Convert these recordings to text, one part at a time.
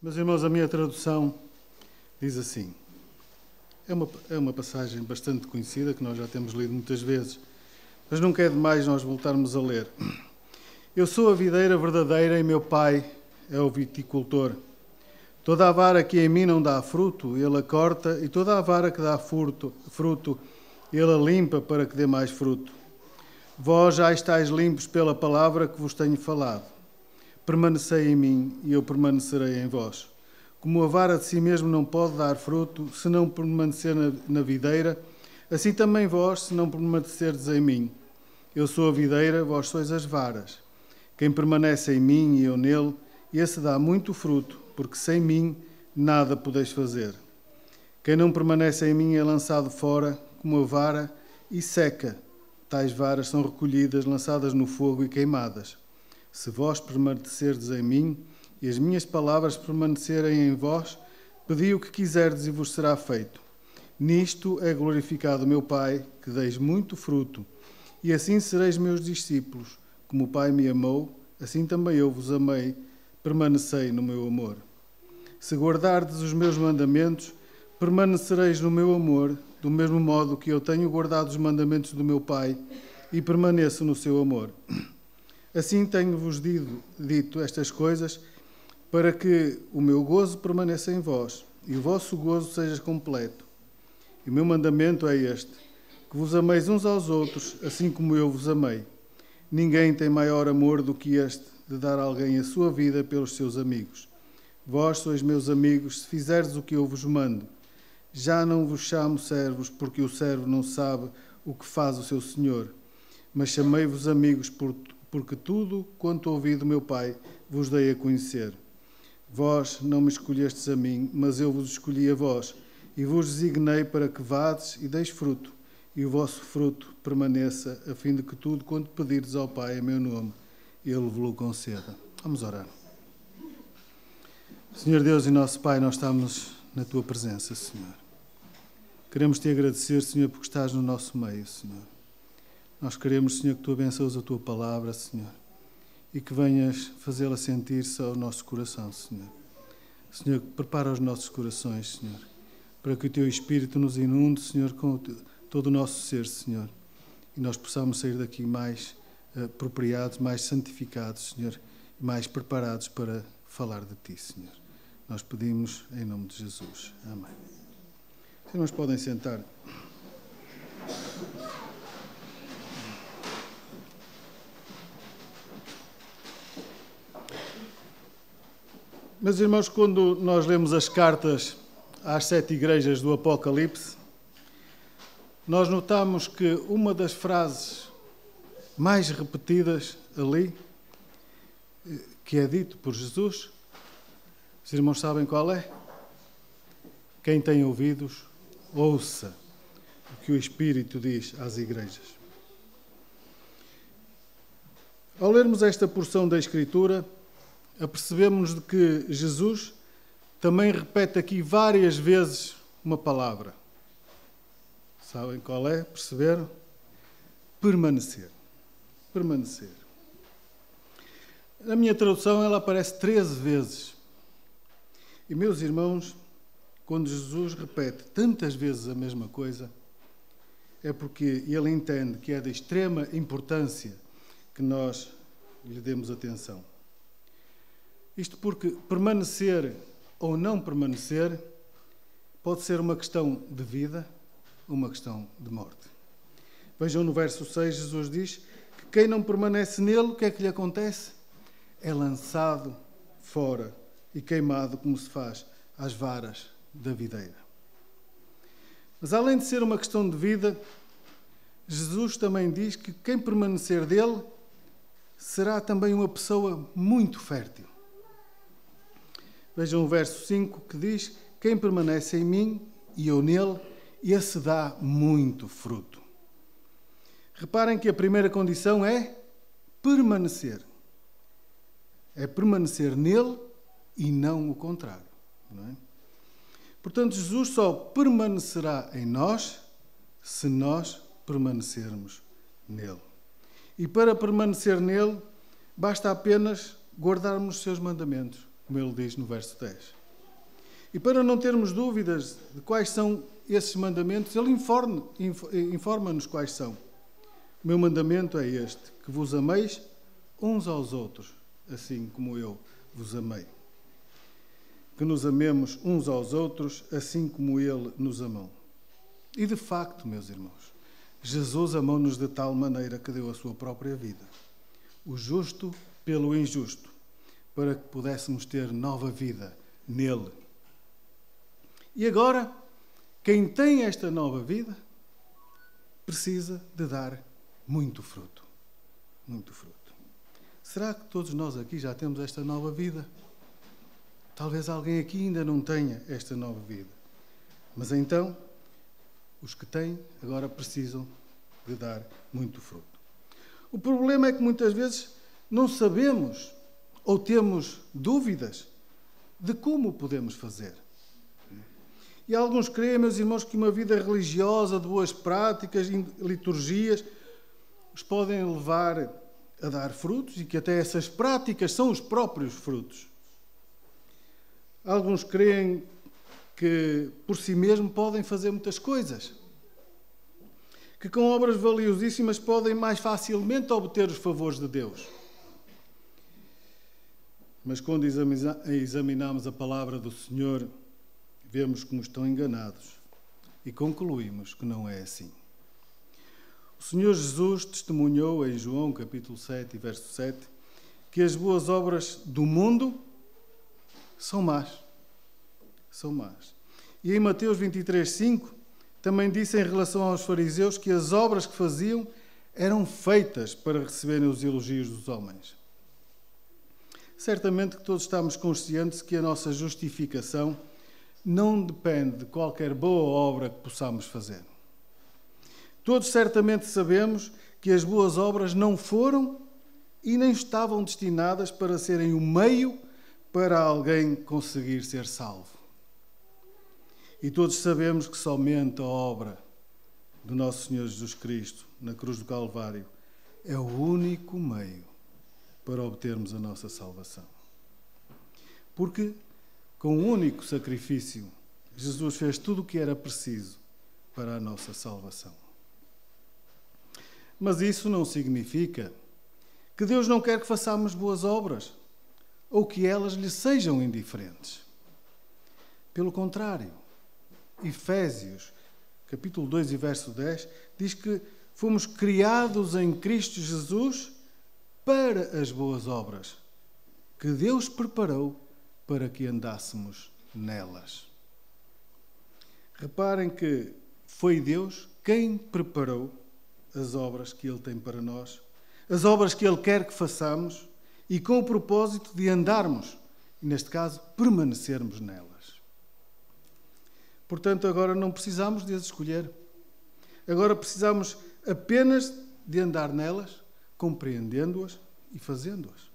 Meus irmãos, a minha tradução diz assim. É uma passagem bastante conhecida, que nós já temos lido muitas vezes, mas nunca é demais nós voltarmos a ler. Eu sou a videira verdadeira e meu pai é o viticultor. Toda a vara que em mim não dá fruto, ele a corta, e toda a vara que dá fruto, ele a limpa para que dê mais fruto. Vós já estáis limpos pela palavra que vos tenho falado. Permanecei em mim e eu permanecerei em vós. Como a vara de si mesmo não pode dar fruto se não permanecer na videira, assim também vós, se não permanecerdes em mim. Eu sou a videira, vós sois as varas. Quem permanece em mim e eu nele, esse dá muito fruto, porque sem mim nada podeis fazer. Quem não permanece em mim é lançado fora como a vara e seca. Tais varas são recolhidas, lançadas no fogo e queimadas. Se vós permanecerdes em mim e as minhas palavras permanecerem em vós, pedi o que quiserdes e vos será feito. Nisto é glorificado o meu Pai, que deis muito fruto, e assim sereis meus discípulos. Como o Pai me amou, assim também eu vos amei, permanecei no meu amor. Se guardardes os meus mandamentos, permanecereis no meu amor, do mesmo modo que eu tenho guardado os mandamentos do meu Pai e permaneço no seu amor. Assim tenho-vos dito estas coisas, para que o meu gozo permaneça em vós e o vosso gozo seja completo. E o meu mandamento é este, que vos ameis uns aos outros, assim como eu vos amei. Ninguém tem maior amor do que este, de dar a alguém a sua vida pelos seus amigos. Vós sois meus amigos, se fizerdes o que eu vos mando. Já não vos chamo servos, porque o servo não sabe o que faz o seu senhor. Mas chamei-vos amigos, porque tudo quanto ouvi do meu Pai vos dei a conhecer. Vós não me escolhestes a mim, mas eu vos escolhi a vós, e vos designei para que vades e deis fruto, e o vosso fruto permaneça, a fim de que tudo quanto pedirdes ao Pai em meu nome, Ele vos conceda. Vamos orar. Senhor Deus e nosso Pai, nós estamos na Tua presença, Senhor. Queremos Te agradecer, Senhor, porque estás no nosso meio, Senhor. Nós queremos, Senhor, que Tu abençoes a Tua palavra, Senhor, e que venhas fazê-la sentir-se ao nosso coração, Senhor. Senhor, prepara os nossos corações, Senhor, para que o Teu Espírito nos inunde, Senhor, com todo o nosso ser, Senhor, e nós possamos sair daqui mais apropriados, mais santificados, Senhor, e mais preparados para falar de Ti, Senhor. Nós pedimos em nome de Jesus. Amém. Os irmãos podem sentar. Meus irmãos, quando nós lemos as cartas às 7 igrejas do Apocalipse, nós notamos que uma das frases mais repetidas ali, que é dito por Jesus, os irmãos sabem qual é? Quem tem ouvidos, ouça o que o Espírito diz às igrejas. Ao lermos esta porção da Escritura, apercebemos de que Jesus também repete aqui várias vezes uma palavra. Sabem qual é? Perceberam? Permanecer. Permanecer. Na minha tradução ela aparece 13 vezes. E, meus irmãos, quando Jesus repete tantas vezes a mesma coisa, é porque ele entende que é de extrema importância que nós lhe demos atenção. Isto porque permanecer ou não permanecer pode ser uma questão de vida ou uma questão de morte. Vejam no verso 6, Jesus diz que quem não permanece nele, o que é que lhe acontece? É lançado fora e queimado como se faz às varas da videira. Mas além de ser uma questão de vida, Jesus também diz que quem permanecer dele será também uma pessoa muito fértil. Vejam o verso 5 que diz: quem permanece em mim e eu nele, esse dá muito fruto. Reparem que a primeira condição é permanecer. É permanecer nele e não o contrário. Não é? Portanto, Jesus só permanecerá em nós se nós permanecermos nele. E para permanecer nele, basta apenas guardarmos os seus mandamentos, como ele diz no verso 10. E para não termos dúvidas de quais são esses mandamentos, ele informa-nos quais são. O meu mandamento é este, que vos ameis uns aos outros, assim como eu vos amei. Que nos amemos uns aos outros, assim como ele nos amou. E de facto, meus irmãos, Jesus amou-nos de tal maneira que deu a sua própria vida, o justo pelo injusto, para que pudéssemos ter nova vida nele. E agora, quem tem esta nova vida, precisa de dar muito fruto. Muito fruto. Será que todos nós aqui já temos esta nova vida? Talvez alguém aqui ainda não tenha esta nova vida. Mas então, os que têm agora precisam de dar muito fruto. O problema é que muitas vezes não sabemos ou temos dúvidas de como podemos fazer. E alguns creem, meus irmãos, que uma vida religiosa, de boas práticas, liturgias, os podem levar a dar frutos e que até essas práticas são os próprios frutos. Alguns creem que por si mesmo podem fazer muitas coisas, que com obras valiosíssimas podem mais facilmente obter os favores de Deus. Mas quando examinamos a palavra do Senhor, vemos como estão enganados e concluímos que não é assim. O Senhor Jesus testemunhou em João capítulo 7, verso 7, que as boas obras do mundo são más. São más. E em Mateus 23, 5, também disse em relação aos fariseus que as obras que faziam eram feitas para receberem os elogios dos homens. Certamente que todos estamos conscientes que a nossa justificação não depende de qualquer boa obra que possamos fazer. Todos certamente sabemos que as boas obras não foram e nem estavam destinadas para serem o meio para alguém conseguir ser salvo. E todos sabemos que somente a obra do nosso Senhor Jesus Cristo na cruz do Calvário é o único meio para obtermos a nossa salvação. Porque com um único sacrifício, Jesus fez tudo o que era preciso para a nossa salvação. Mas isso não significa que Deus não quer que façamos boas obras ou que elas lhe sejam indiferentes. Pelo contrário, Efésios, capítulo 2 e verso 10, diz que fomos criados em Cristo Jesus para as boas obras que Deus preparou para que andássemos nelas. Reparem que foi Deus quem preparou as obras que Ele tem para nós, as obras que Ele quer que façamos e com o propósito de andarmos, e neste caso, permanecermos nelas. Portanto, agora não precisamos de as escolher. Agora precisamos apenas de andar nelas, compreendendo-as e fazendo-as.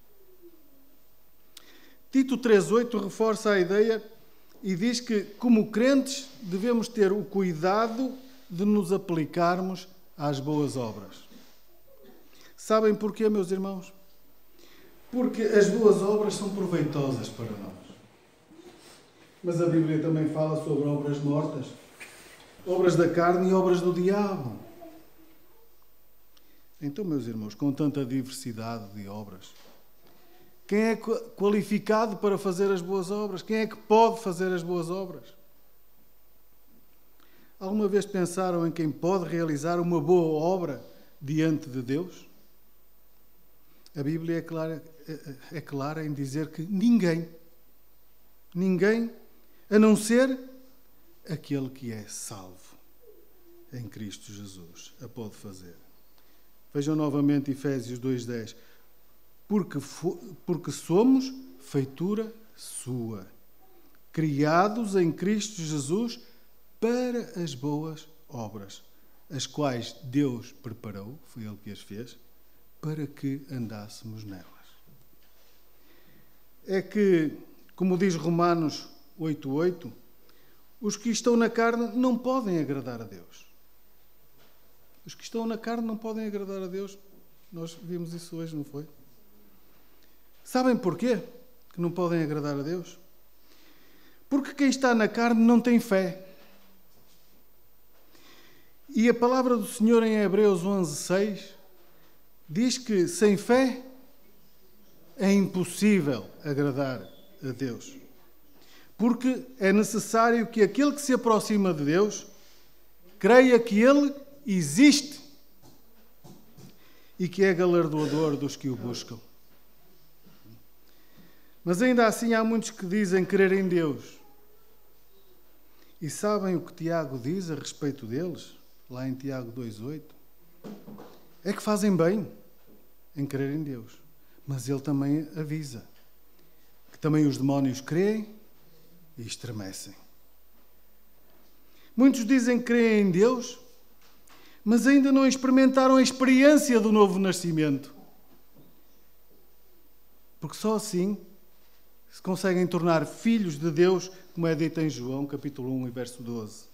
Tito 3,8 reforça a ideia e diz que, como crentes, devemos ter o cuidado de nos aplicarmos às boas obras. Sabem porquê, meus irmãos? Porque as boas obras são proveitosas para nós. Mas a Bíblia também fala sobre obras mortas, obras da carne e obras do diabo. Então, meus irmãos, com tanta diversidade de obras, quem é qualificado para fazer as boas obras? Quem é que pode fazer as boas obras? Alguma vez pensaram em quem pode realizar uma boa obra diante de Deus? A Bíblia é clara em dizer que ninguém, a não ser aquele que é salvo em Cristo Jesus, a pode fazer. Vejam novamente Efésios 2,10. Porque somos feitura sua, criados em Cristo Jesus para as boas obras, as quais Deus preparou, foi Ele que as fez, para que andássemos nelas. É que, como diz Romanos 8,8, os que estão na carne não podem agradar a Deus. Os que estão na carne não podem agradar a Deus. Nós vimos isso hoje, não foi? Sabem porquê que não podem agradar a Deus? Porque quem está na carne não tem fé. E a palavra do Senhor em Hebreus 11:6 diz que sem fé é impossível agradar a Deus. Porque é necessário que aquele que se aproxima de Deus creia que Ele existe e que é galardoador dos que o buscam. Mas ainda assim há muitos que dizem crer em Deus. E sabem o que Tiago diz a respeito deles? Lá em Tiago 2:8. É que fazem bem em crer em Deus. Mas ele também avisa que também os demónios creem e estremecem. Muitos dizem que creem em Deus, mas ainda não experimentaram a experiência do novo nascimento. Porque só assim se conseguem tornar filhos de Deus, como é dito em João, capítulo 1 e verso 12.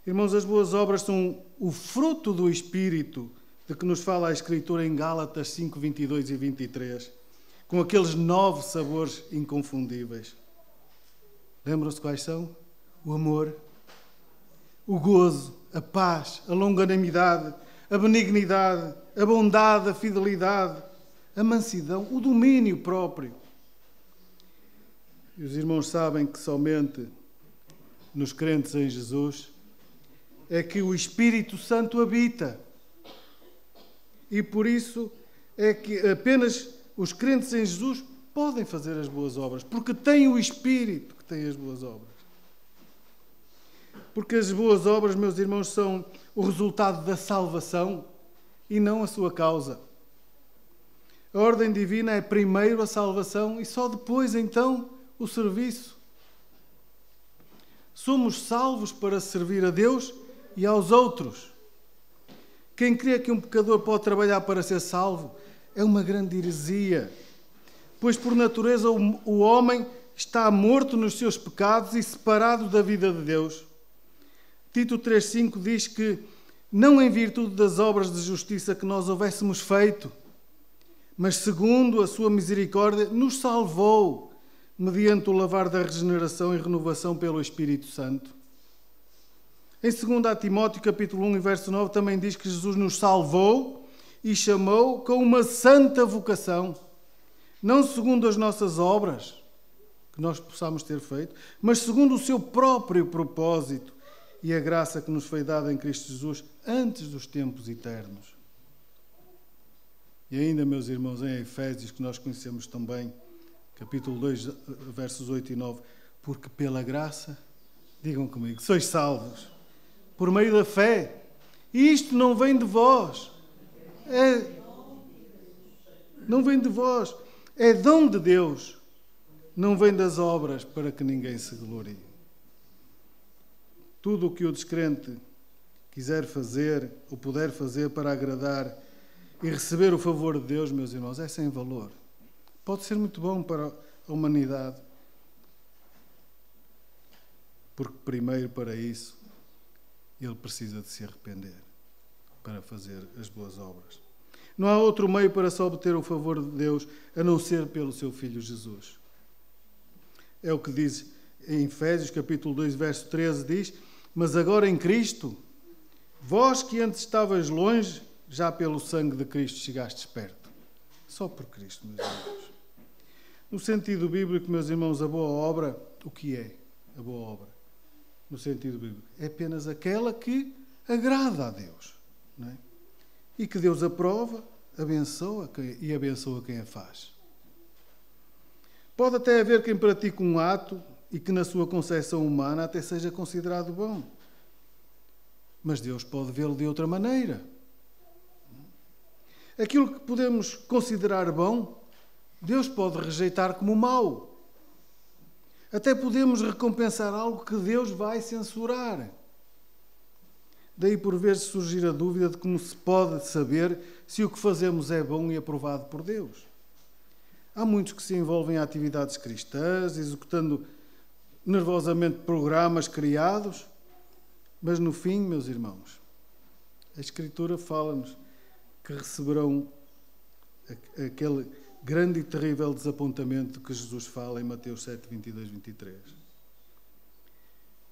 Irmãos, as boas obras são o fruto do Espírito de que nos fala a Escritura em Gálatas 5, 22 e 23, com aqueles 9 sabores inconfundíveis. Lembram-se quais são? O amor, o gozo, a paz, a longanimidade, a benignidade, a bondade, a fidelidade, a mansidão, o domínio próprio. E os irmãos sabem que somente nos crentes em Jesus é que o Espírito Santo habita. E por isso é que apenas os crentes em Jesus podem fazer as boas obras, porque têm o Espírito que tem as boas obras. Porque as boas obras, meus irmãos, são o resultado da salvação e não a sua causa. A ordem divina é primeiro a salvação e só depois, então, o serviço. Somos salvos para servir a Deus e aos outros. Quem crê que um pecador pode trabalhar para ser salvo é uma grande heresia, pois por natureza o homem está morto nos seus pecados e separado da vida de Deus. Tito 3,5 diz que não em virtude das obras de justiça que nós houvéssemos feito, mas segundo a sua misericórdia nos salvou, mediante o lavar da regeneração e renovação pelo Espírito Santo. Em 2 Timóteo, capítulo 1 e verso 9, também diz que Jesus nos salvou e chamou com uma santa vocação, não segundo as nossas obras, que nós possamos ter feito, mas segundo o seu próprio propósito e a graça que nos foi dada em Cristo Jesus antes dos tempos eternos. E ainda, meus irmãos, em Efésios, que nós conhecemos também, capítulo 2, versos 8 e 9, porque pela graça, digam comigo, sois salvos, por meio da fé. E isto não vem de vós. Não vem de vós. É dom de Deus. Não vem das obras para que ninguém se glorie. Tudo o que o descrente quiser fazer ou puder fazer para agradar e receber o favor de Deus, meus irmãos, é sem valor. Pode ser muito bom para a humanidade. Porque primeiro para isso ele precisa de se arrepender para fazer as boas obras. Não há outro meio para se obter o favor de Deus a não ser pelo seu Filho Jesus. É o que diz em Efésios capítulo 2, verso 13, diz: mas agora em Cristo, vós que antes estavais longe, já pelo sangue de Cristo chegastes perto. Só por Cristo, meus irmãos. No sentido bíblico, meus irmãos, a boa obra, o que é a boa obra? No sentido bíblico, é apenas aquela que agrada a Deus, não é? E que Deus aprova, abençoa e abençoa quem a faz. Pode até haver quem pratique um ato e que na sua concepção humana até seja considerado bom. Mas Deus pode vê-lo de outra maneira. Aquilo que podemos considerar bom, Deus pode rejeitar como mau. Até podemos recompensar algo que Deus vai censurar. Daí por vezes surgir a dúvida de como se pode saber se o que fazemos é bom e aprovado por Deus. Há muitos que se envolvem em atividades cristãs, executando nervosamente programas criados, mas no fim, meus irmãos, a Escritura fala-nos que receberão aquele grande e terrível desapontamento que Jesus fala em Mateus 7, 22, 23.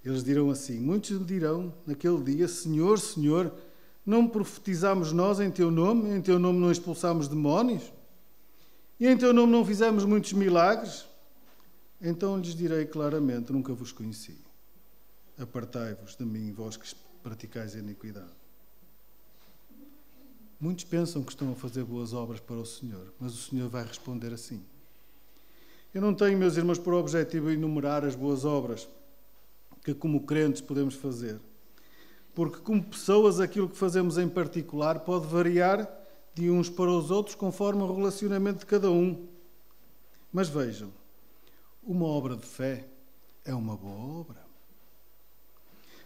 Eles dirão assim, muitos dirão naquele dia, Senhor, Senhor, não profetizámos nós em teu nome não expulsámos demónios? E em teu nome não fizemos muitos milagres? Então lhes direi claramente, nunca vos conheci. Apartai-vos de mim, vós que praticais a iniquidade. Muitos pensam que estão a fazer boas obras para o Senhor, mas o Senhor vai responder assim. Eu não tenho, meus irmãos, por objetivo enumerar as boas obras que como crentes podemos fazer. Porque como pessoas aquilo que fazemos em particular pode variar de uns para os outros conforme o relacionamento de cada um. Mas vejam, uma obra de fé é uma boa obra.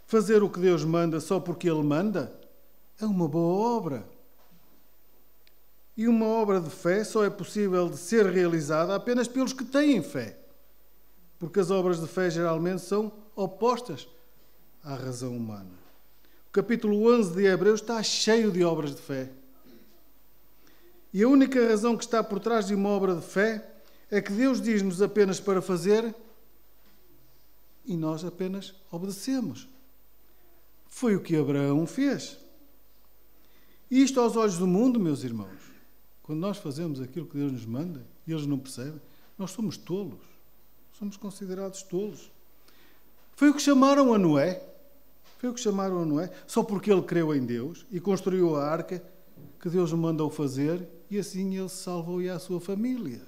Fazer o que Deus manda só porque Ele manda é uma boa obra. E uma obra de fé só é possível de ser realizada apenas pelos que têm fé. Porque as obras de fé geralmente são opostas à razão humana. O capítulo 11 de Hebreus está cheio de obras de fé. E a única razão que está por trás de uma obra de fé é que Deus diz-nos apenas para fazer e nós apenas obedecemos. Foi o que Abraão fez. E isto aos olhos do mundo, meus irmãos, quando nós fazemos aquilo que Deus nos manda e eles não percebem, nós somos tolos. Somos considerados tolos. Foi o que chamaram a Noé. Foi o que chamaram a Noé. Só porque ele creu em Deus e construiu a arca que Deus o mandou fazer e assim ele se salvou e a sua família.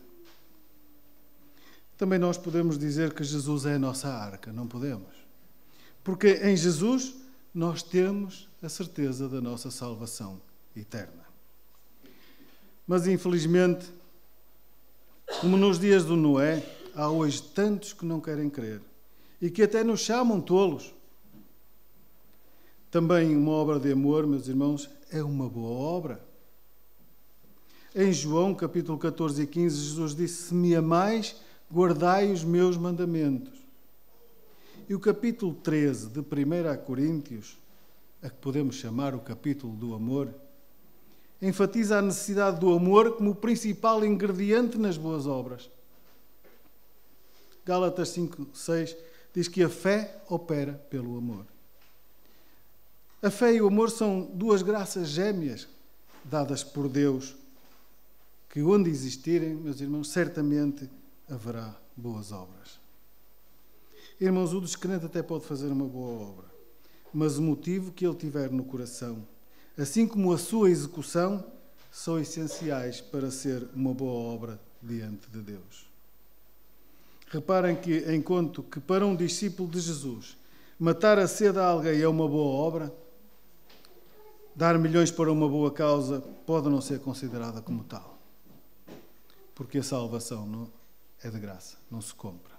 Também nós podemos dizer que Jesus é a nossa arca. Não podemos. Porque em Jesus nós temos a certeza da nossa salvação eterna. Mas infelizmente, como nos dias do Noé, há hoje tantos que não querem crer e que até nos chamam tolos. Também uma obra de amor, meus irmãos, é uma boa obra. Em João, capítulo 14 e 15, Jesus disse, se me amais, guardai os meus mandamentos. E o capítulo 13 de 1 Coríntios, a que podemos chamar o capítulo do amor, enfatiza a necessidade do amor como o principal ingrediente nas boas obras. Gálatas 5, 6 diz que a fé opera pelo amor. A fé e o amor são duas graças gêmeas dadas por Deus, que onde existirem, meus irmãos, certamente haverá boas obras. Irmãos, o descrente até pode fazer uma boa obra, mas o motivo que ele tiver no coração, assim como a sua execução, são essenciais para ser uma boa obra diante de Deus. Reparem que, enquanto que para um discípulo de Jesus, matar a sede a alguém é uma boa obra, dar milhões para uma boa causa pode não ser considerada como tal. Porque a salvação não é de graça, não se compra.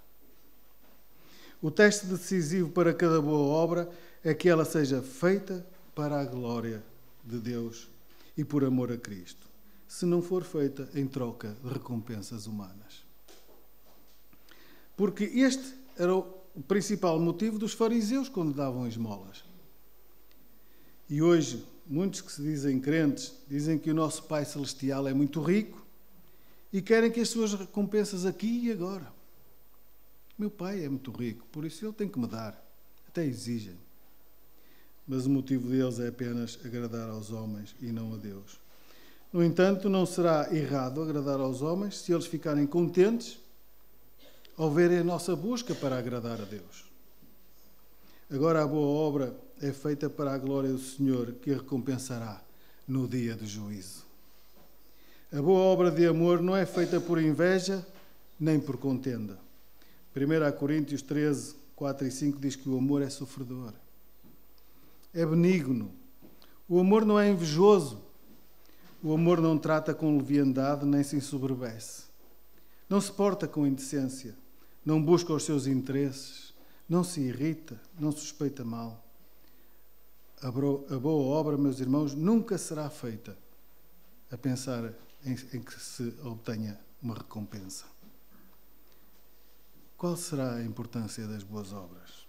O teste decisivo para cada boa obra é que ela seja feita para a glória de Deus e por amor a Cristo, se não for feita em troca de recompensas humanas. Porque este era o principal motivo dos fariseus quando davam esmolas. E hoje, muitos que se dizem crentes, dizem que o nosso Pai Celestial é muito rico e querem que as suas recompensas aqui e agora. Meu Pai é muito rico, por isso Ele tem que me dar. Até exigem. Mas o motivo deles é apenas agradar aos homens e não a Deus. No entanto, não será errado agradar aos homens se eles ficarem contentes ao verem a nossa busca para agradar a Deus. Agora a boa obra é feita para a glória do Senhor, que a recompensará no dia do juízo. A boa obra de amor não é feita por inveja nem por contenda. 1 Coríntios 13, 4 e 5 diz que o amor é sofredor. É benigno. O amor não é invejoso. O amor não trata com leviandade nem se ensoberbece. Não se porta com indecência. Não busca os seus interesses. Não se irrita. Não suspeita mal. A boa obra, meus irmãos, nunca será feita a pensar em que se obtenha uma recompensa. Qual será a importância das boas obras?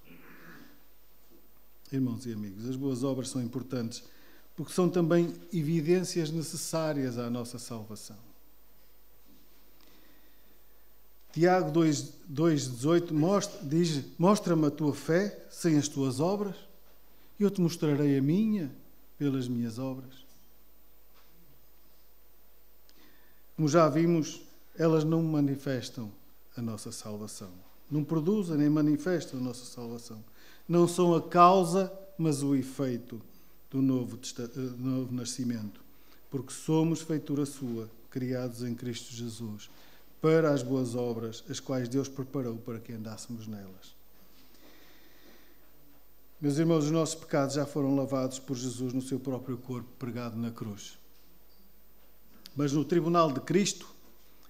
Irmãos e amigos, as boas obras são importantes porque são também evidências necessárias à nossa salvação. Tiago 2,18 diz: mostra-me a tua fé sem as tuas obras, e eu te mostrarei a minha pelas minhas obras. Como já vimos, elas não manifestam a nossa salvação. Não produzem nem manifestam a nossa salvação. Não são a causa, mas o efeito do novo nascimento. Porque somos feitura sua, criados em Cristo Jesus, para as boas obras, as quais Deus preparou para que andássemos nelas. Meus irmãos, os nossos pecados já foram lavados por Jesus no seu próprio corpo, pregado na cruz. Mas no tribunal de Cristo,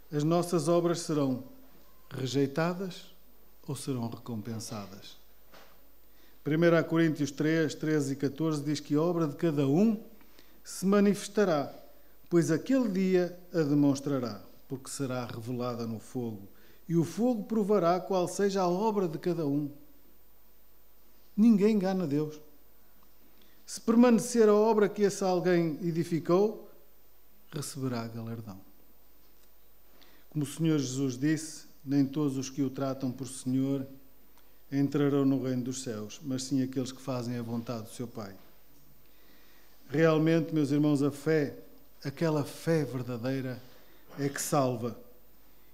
as nossas obras serão rejeitadas ou serão recompensadas. 1 Coríntios 3, 13 e 14 diz que a obra de cada um se manifestará, pois aquele dia a demonstrará, porque será revelada no fogo, e o fogo provará qual seja a obra de cada um. Ninguém engana Deus. Se permanecer a obra que esse alguém edificou, receberá galardão. Como o Senhor Jesus disse, nem todos os que o tratam por Senhor entrarão no reino dos céus, mas sim aqueles que fazem a vontade do seu Pai. Realmente, meus irmãos, a fé, aquela fé verdadeira, é que salva.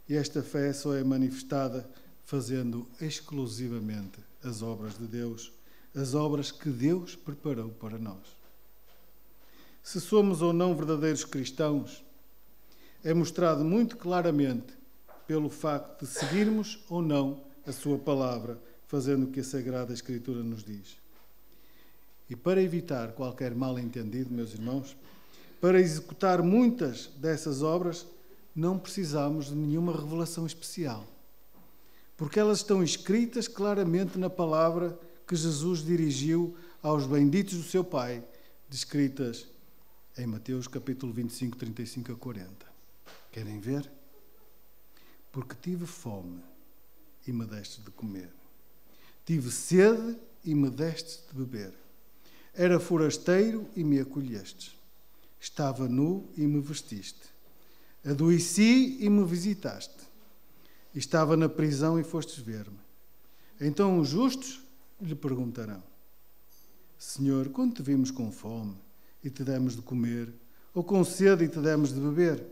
E esta fé só é manifestada fazendo exclusivamente as obras de Deus, as obras que Deus preparou para nós. Se somos ou não verdadeiros cristãos, é mostrado muito claramente pelo facto de seguirmos ou não a sua palavra, fazendo o que a Sagrada Escritura nos diz. E para evitar qualquer mal-entendido, meus irmãos, para executar muitas dessas obras, não precisamos de nenhuma revelação especial, porque elas estão escritas claramente na palavra que Jesus dirigiu aos benditos do seu Pai, descritas em Mateus capítulo 25, 35 a 40. Querem ver? Porque tive fome e me deste de comer. Tive sede e me deste de beber. Era forasteiro e me acolhestes. Estava nu e me vestiste. Adoeci e me visitaste. Estava na prisão e fostes ver-me. Então os justos lhe perguntarão: Senhor, quando te vimos com fome e te demos de comer, ou com sede e te demos de beber?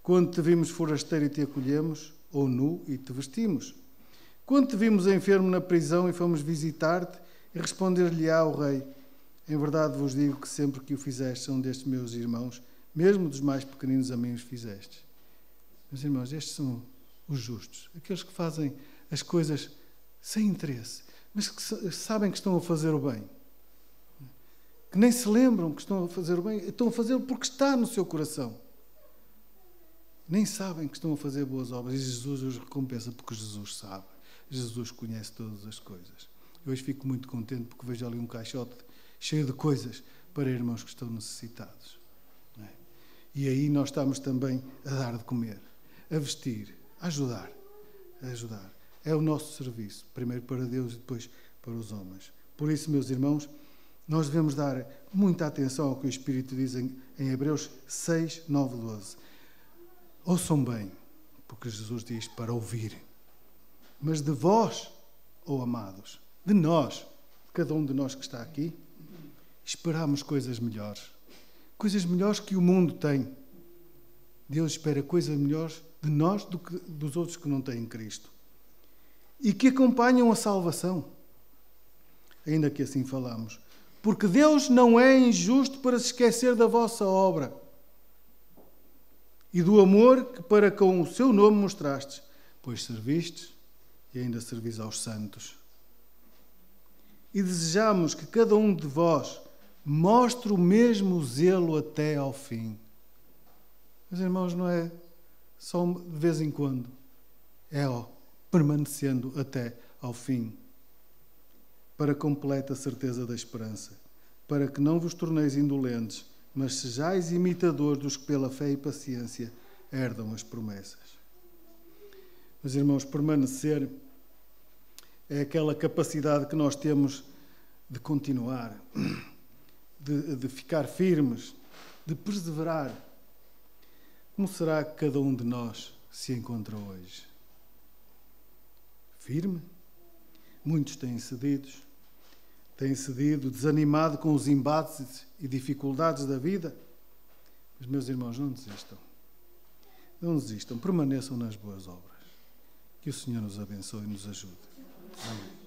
Quando te vimos forasteiro e te acolhemos, ou nu e te vestimos? Quando te vimos enfermo na prisão e fomos visitar-te, e responder-lhe-á o rei: em verdade vos digo que sempre que o fizestes a um destes meus irmãos, mesmo dos mais pequeninos, a mim os fizestes. Meus irmãos, estes são os justos, aqueles que fazem as coisas sem interesse, mas que sabem que estão a fazer o bem. Que nem se lembram que estão a fazer o bem, estão a fazê-lo porque está no seu coração. Nem sabem que estão a fazer boas obras, e Jesus os recompensa porque Jesus sabe. Jesus conhece todas as coisas. Eu hoje fico muito contente porque vejo ali um caixote cheio de coisas para irmãos que estão necessitados. Não é? E aí nós estamos também a dar de comer, a vestir, a ajudar. É o nosso serviço, primeiro para Deus e depois para os homens. Por isso, meus irmãos, nós devemos dar muita atenção ao que o Espírito diz em Hebreus 6, 9, 12. Ouçam bem, porque Jesus diz para ouvir. Mas de vós, ó amados, de nós, cada um de nós que está aqui, esperamos coisas melhores que o mundo tem. Deus espera coisas melhores de nós do que dos outros que não têm Cristo e que acompanham a salvação, ainda que assim falamos, porque Deus não é injusto para se esquecer da vossa obra e do amor que para com o seu nome mostrastes, pois servistes e ainda servis aos santos. E desejamos que cada um de vós mostre o mesmo zelo até ao fim. Mas, irmãos, não é só de vez em quando, é permanecendo até ao fim, para completa certeza da esperança, para que não vos torneis indolentes, mas sejais imitadores dos que pela fé e paciência herdam as promessas. Mas, irmãos, permanecer é aquela capacidade que nós temos de continuar, de ficar firmes, de perseverar. Como será que cada um de nós se encontra hoje? firme. Muitos têm cedido, desanimado com os embates e dificuldades da vida. Mas, meus irmãos, não desistam. Não desistam, permaneçam nas boas obras. Que o Senhor nos abençoe e nos ajude. Amém.